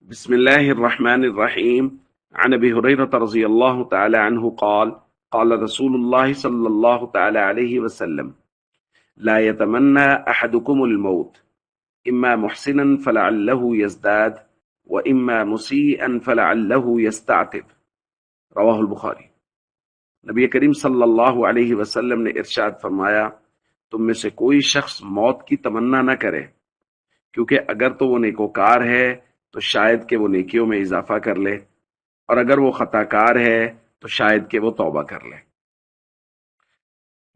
بسم الله الرحمن الرحيم. عن أبي هريرة رضي الله تعالى عنه قال قال رسول الله صلى الله تعالى عليه وسلم: لا يتمنى أحدكم الموت، إما محسنا فلعله يزداد وإما مسيئا فلعله يستعتب. رواہ البخاری۔ نبی کریم صلی اللہ علیہ وسلم نے ارشاد فرمایا، تم میں سے کوئی شخص موت کی تمنا نہ کرے، کیونکہ اگر تو وہ نیکوکار ہے تو شاید کہ وہ نیکیوں میں اضافہ کر لے، اور اگر وہ خطا کار ہے تو شاید کہ وہ توبہ کر لے۔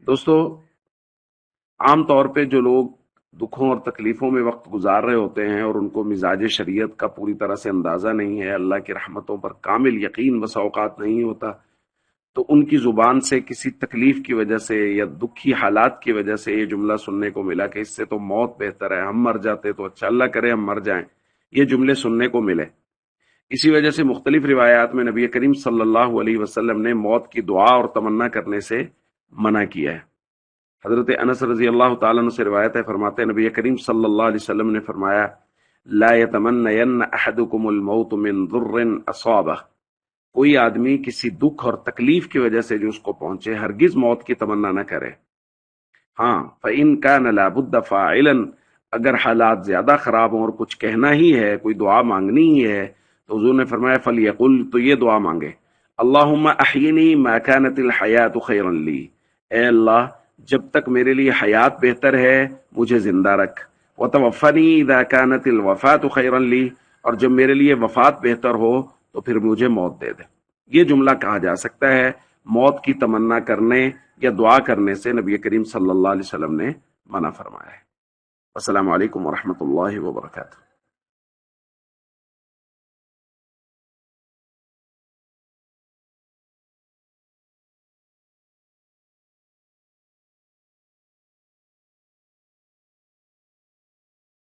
دوستو، عام طور پہ جو لوگ دکھوں اور تکلیفوں میں وقت گزار رہے ہوتے ہیں اور ان کو مزاج شریعت کا پوری طرح سے اندازہ نہیں ہے، اللہ کی رحمتوں پر کامل یقین بسا اوقات نہیں ہوتا، تو ان کی زبان سے کسی تکلیف کی وجہ سے یا دکھی حالات کی وجہ سے یہ جملہ سننے کو ملا کہ اس سے تو موت بہتر ہے، ہم مر جاتے تو اچھا، اللہ کرے ہم مر جائیں، یہ جملے سننے کو ملے۔ اسی وجہ سے مختلف روایات میں نبی کریم صلی اللہ علیہ وسلم نے موت کی دعا اور تمنا کرنے سے منع کیا ہے۔ حضرت انس رضی اللہ تعالیٰ عنہ سے روایت ہے، فرماتے ہیں نبی کریم صلی اللہ علیہ وسلم نے فرمایا: لا يتمنین احدکم الموت من ضر اصابہ، کوئی آدمی کسی دکھ اور تکلیف کی وجہ سے جو اس کو پہنچے ہرگز موت کی تمنا نہ کرے۔ ہاں، فإن كان لابد فاعلا، اگر حالات زیادہ خراب ہوں اور کچھ کہنا ہی ہے، کوئی دعا مانگنی ہی ہے، تو حضور نے فرمایا فلیقل، تو یہ دعا مانگے: اللہم احینی ما كانت الحیات خیرا لی، اے اللہ جب تک میرے لیے حیات بہتر ہے مجھے زندہ رکھ، وتوفنی اذا كانت الوفات خیرا لی، اور جب میرے لیے وفات بہتر ہو تو پھر مجھے موت دے دے۔ یہ جملہ کہا جا سکتا ہے موت کی تمنا کرنے یا دعا کرنے سے نبی کریم صلی اللہ علیہ وسلم نے منع فرمایا ہے۔ السلام علیکم ورحمۃ اللہ وبرکاتہ۔